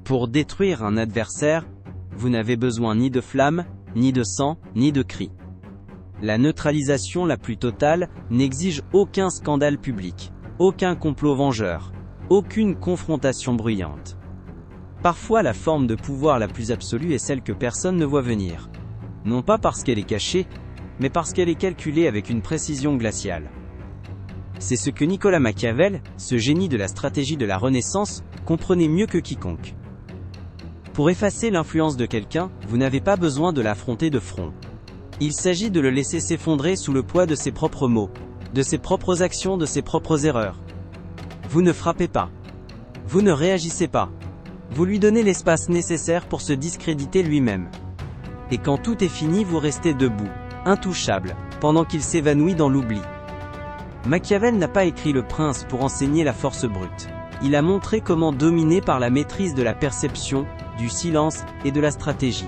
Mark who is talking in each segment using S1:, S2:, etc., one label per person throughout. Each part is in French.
S1: Pour détruire un adversaire, vous n'avez besoin ni de flammes, ni de sang, ni de cris. La neutralisation la plus totale n'exige aucun scandale public, aucun complot vengeur, aucune confrontation bruyante. Parfois la forme de pouvoir la plus absolue est celle que personne ne voit venir. Non pas parce qu'elle est cachée, mais parce qu'elle est calculée avec une précision glaciale. C'est ce que Nicolas Machiavel, ce génie de la stratégie de la Renaissance, comprenait mieux que quiconque. Pour effacer l'influence de quelqu'un, vous n'avez pas besoin de l'affronter de front. Il s'agit de le laisser s'effondrer sous le poids de ses propres mots, de ses propres actions, de ses propres erreurs. Vous ne frappez pas. Vous ne réagissez pas. Vous lui donnez l'espace nécessaire pour se discréditer lui-même. Et quand tout est fini, vous restez debout, intouchable, pendant qu'il s'évanouit dans l'oubli. Machiavel n'a pas écrit Le Prince pour enseigner la force brute. Il a montré comment dominer par la maîtrise de la perception, du silence et de la stratégie.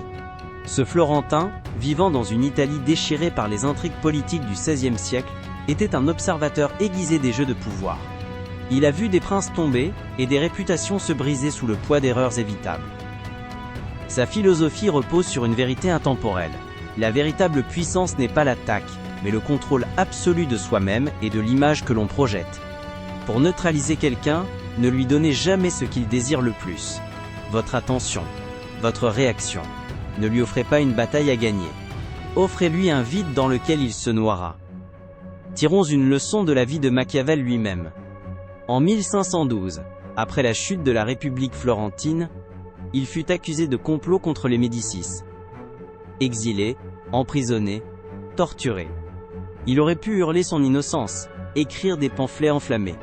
S1: Ce Florentin, vivant dans une Italie déchirée par les intrigues politiques du XVIe siècle, était un observateur aiguisé des jeux de pouvoir. Il a vu des princes tomber et des réputations se briser sous le poids d'erreurs évitables. Sa philosophie repose sur une vérité intemporelle. La véritable puissance n'est pas l'attaque, mais le contrôle absolu de soi-même et de l'image que l'on projette. Pour neutraliser quelqu'un, ne lui donnez jamais ce qu'il désire le plus. Votre attention, votre réaction. Ne lui offrez pas une bataille à gagner. Offrez-lui un vide dans lequel il se noiera. Tirons une leçon de la vie de Machiavel lui-même. En 1512, après la chute de la République florentine, il fut accusé de complot contre les Médicis. Exilé, emprisonné, torturé. Il aurait pu hurler son innocence, écrire des pamphlets enflammés.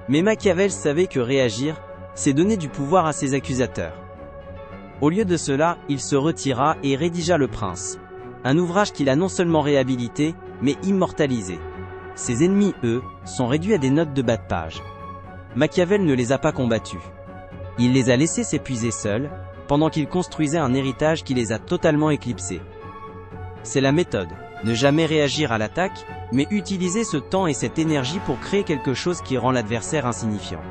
S1: Mais Machiavel savait que réagir, c'est donner du pouvoir à ses accusateurs. Au lieu de cela, il se retira et rédigea Le Prince. Un ouvrage qu'il a non seulement réhabilité, mais immortalisé. Ses ennemis, eux, sont réduits à des notes de bas de page. Machiavel ne les a pas combattus. Il les a laissés s'épuiser seuls, pendant qu'il construisait un héritage qui les a totalement éclipsés. C'est la méthode, ne jamais réagir à l'attaque, mais utiliser ce temps et cette énergie pour créer quelque chose qui rend l'adversaire insignifiant.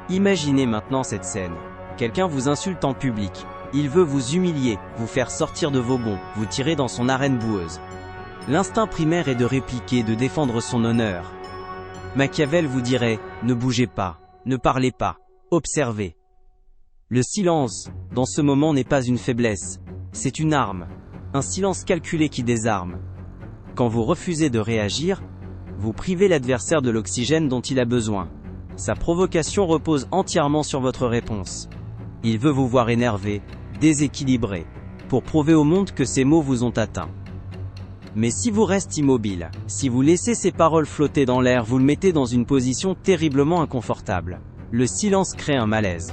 S1: Imaginez maintenant cette scène. Quelqu'un vous insulte en public. Il veut vous humilier, vous faire sortir de vos gonds, vous tirer dans son arène boueuse. L'instinct primaire est de répliquer, de défendre son honneur. Machiavel vous dirait, ne bougez pas, ne parlez pas, observez. Le silence, dans ce moment, n'est pas une faiblesse, c'est une arme. Un silence calculé qui désarme. Quand vous refusez de réagir, vous privez l'adversaire de l'oxygène dont il a besoin. Sa provocation repose entièrement sur votre réponse. Il veut vous voir énervé, déséquilibré, pour prouver au monde que ses mots vous ont atteint. Mais si vous restez immobile, si vous laissez ces paroles flotter dans l'air, vous le mettez dans une position terriblement inconfortable. Le silence crée un malaise.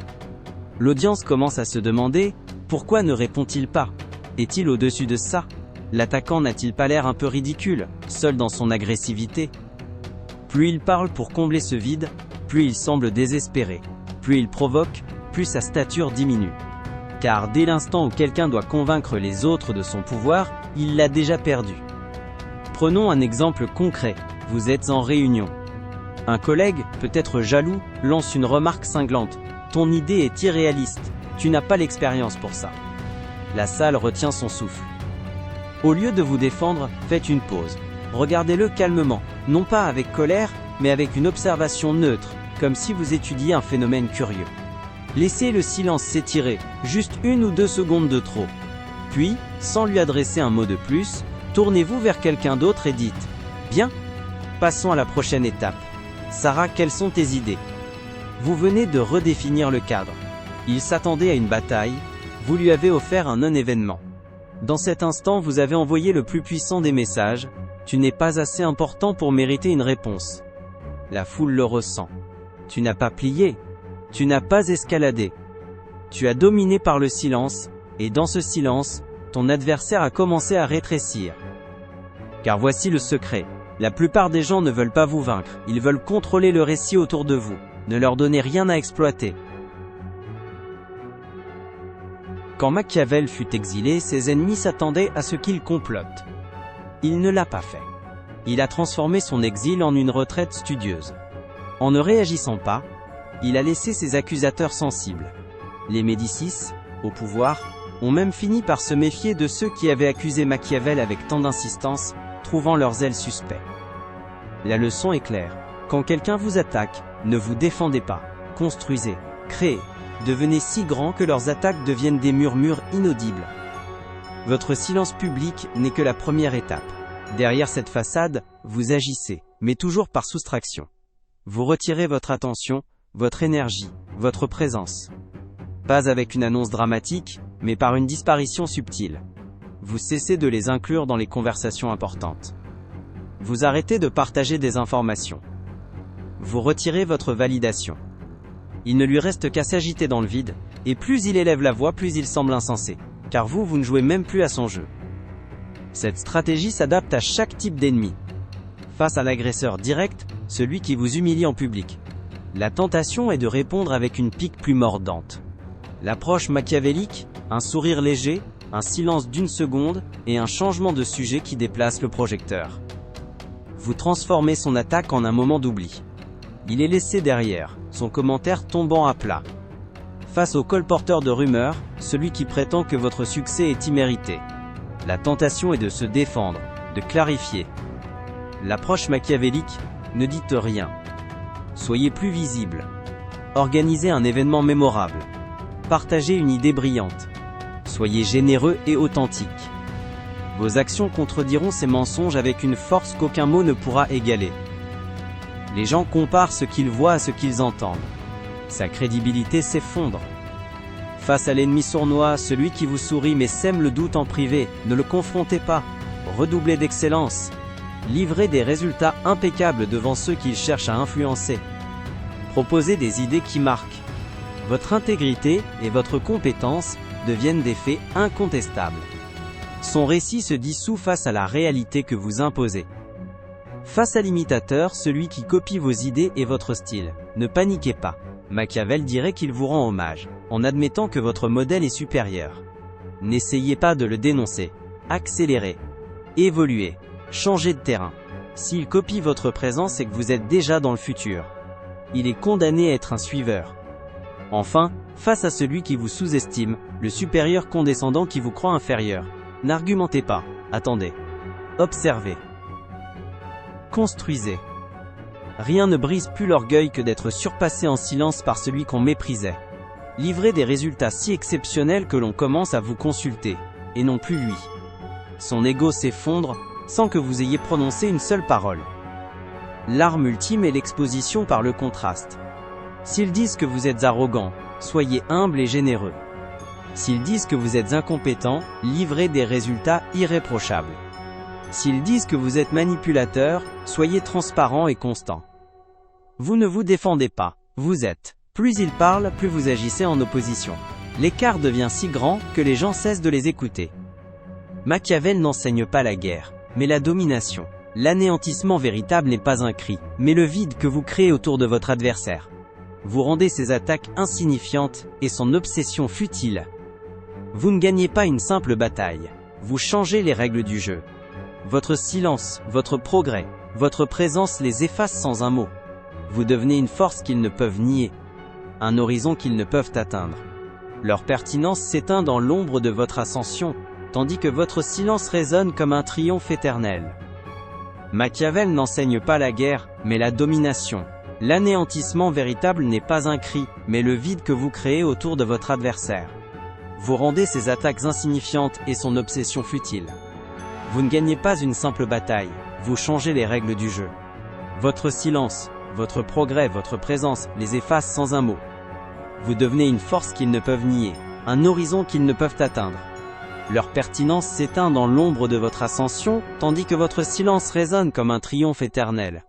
S1: L'audience commence à se demander, pourquoi ne répond-il pas? Est-il au-dessus de ça? L'attaquant n'a-t-il pas l'air un peu ridicule, seul dans son agressivité? Plus il parle pour combler ce vide, plus il semble désespéré. Plus il provoque, plus sa stature diminue. Car dès l'instant où quelqu'un doit convaincre les autres de son pouvoir, il l'a déjà perdu. Prenons un exemple concret. Vous êtes en réunion. Un collègue, peut-être jaloux, lance une remarque cinglante. Ton idée est irréaliste. Tu n'as pas l'expérience pour ça. La salle retient son souffle. Au lieu de vous défendre, faites une pause. Regardez-le calmement, non pas avec colère, mais avec une observation neutre, comme si vous étudiez un phénomène curieux. Laissez le silence s'étirer, juste 1 ou 2 secondes de trop. Puis, sans lui adresser un mot de plus, tournez-vous vers quelqu'un d'autre et dites « Bien, passons à la prochaine étape. Sarah, quelles sont tes idées ?» Vous venez de redéfinir le cadre. Il s'attendait à une bataille, vous lui avez offert un non-événement. Dans cet instant, vous avez envoyé le plus puissant des messages « Tu n'es pas assez important pour mériter une réponse ». La foule le ressent. Tu n'as pas plié. Tu n'as pas escaladé. Tu as dominé par le silence, et dans ce silence, ton adversaire a commencé à rétrécir. Car voici le secret. La plupart des gens ne veulent pas vous vaincre, ils veulent contrôler le récit autour de vous. Ne leur donnez rien à exploiter. Quand Machiavel fut exilé, ses ennemis s'attendaient à ce qu'il complote. Il ne l'a pas fait. Il a transformé son exil en une retraite studieuse. En ne réagissant pas, il a laissé ses accusateurs sensibles. Les Médicis, au pouvoir, ont même fini par se méfier de ceux qui avaient accusé Machiavel avec tant d'insistance, trouvant leurs ailes suspects. La leçon est claire. Quand quelqu'un vous attaque, ne vous défendez pas. Construisez, créez, devenez si grand que leurs attaques deviennent des murmures inaudibles. Votre silence public n'est que la première étape. Derrière cette façade, vous agissez, mais toujours par soustraction. Vous retirez votre attention, votre énergie, votre présence. Pas avec une annonce dramatique, mais par une disparition subtile. Vous cessez de les inclure dans les conversations importantes. Vous arrêtez de partager des informations. Vous retirez votre validation. Il ne lui reste qu'à s'agiter dans le vide, et plus il élève la voix, plus il semble insensé, car vous ne jouez même plus à son jeu. Cette stratégie s'adapte à chaque type d'ennemi. Face à l'agresseur direct, celui qui vous humilie en public, la tentation est de répondre avec une pique plus mordante. L'approche machiavélique, un sourire léger, un silence d'une seconde, et un changement de sujet qui déplace le projecteur. Vous transformez son attaque en un moment d'oubli. Il est laissé derrière, son commentaire tombant à plat. Face au colporteur de rumeurs, celui qui prétend que votre succès est immérité. La tentation est de se défendre, de clarifier. L'approche machiavélique, ne dites rien. Soyez plus visible. Organisez un événement mémorable. Partagez une idée brillante. Soyez généreux et authentique. Vos actions contrediront ces mensonges avec une force qu'aucun mot ne pourra égaler. Les gens comparent ce qu'ils voient à ce qu'ils entendent. Sa crédibilité s'effondre. Face à l'ennemi sournois, celui qui vous sourit mais sème le doute en privé, ne le confrontez pas. Redoublez d'excellence. Livrez des résultats impeccables devant ceux qu'il cherche à influencer. Proposez des idées qui marquent. Votre intégrité et votre compétence deviennent des faits incontestables. Son récit se dissout face à la réalité que vous imposez. Face à l'imitateur, celui qui copie vos idées et votre style, ne paniquez pas. Machiavel dirait qu'il vous rend hommage, en admettant que votre modèle est supérieur. N'essayez pas de le dénoncer. Accélérez. Évoluez. Changez de terrain. S'il copie votre présent, c'est que vous êtes déjà dans le futur. Il est condamné à être un suiveur. Enfin, face à celui qui vous sous-estime, le supérieur condescendant qui vous croit inférieur, n'argumentez pas, attendez. Observez. Construisez. Rien ne brise plus l'orgueil que d'être surpassé en silence par celui qu'on méprisait. Livrez des résultats si exceptionnels que l'on commence à vous consulter, et non plus lui. Son ego s'effondre, sans que vous ayez prononcé une seule parole. L'arme ultime est l'exposition par le contraste. S'ils disent que vous êtes arrogant, soyez humble et généreux. S'ils disent que vous êtes incompétent, livrez des résultats irréprochables. S'ils disent que vous êtes manipulateur, soyez transparent et constant. Vous ne vous défendez pas, vous êtes. Plus ils parlent, plus vous agissez en opposition. L'écart devient si grand que les gens cessent de les écouter. Machiavel n'enseigne pas la guerre, mais la domination. L'anéantissement véritable n'est pas un cri, mais le vide que vous créez autour de votre adversaire. Vous rendez ses attaques insignifiantes et son obsession futile. Vous ne gagnez pas une simple bataille, vous changez les règles du jeu. Votre silence, votre progrès, votre présence les efface sans un mot. Vous devenez une force qu'ils ne peuvent nier, un horizon qu'ils ne peuvent atteindre. Leur pertinence s'éteint dans l'ombre de votre ascension, tandis que votre silence résonne comme un triomphe éternel. Machiavel n'enseigne pas la guerre, mais la domination. L'anéantissement véritable n'est pas un cri, mais le vide que vous créez autour de votre adversaire. Vous rendez ses attaques insignifiantes et son obsession futile. Vous ne gagnez pas une simple bataille, vous changez les règles du jeu. Votre silence, votre progrès, votre présence les efface sans un mot. Vous devenez une force qu'ils ne peuvent nier, un horizon qu'ils ne peuvent atteindre. Leur pertinence s'éteint dans l'ombre de votre ascension, tandis que votre silence résonne comme un triomphe éternel.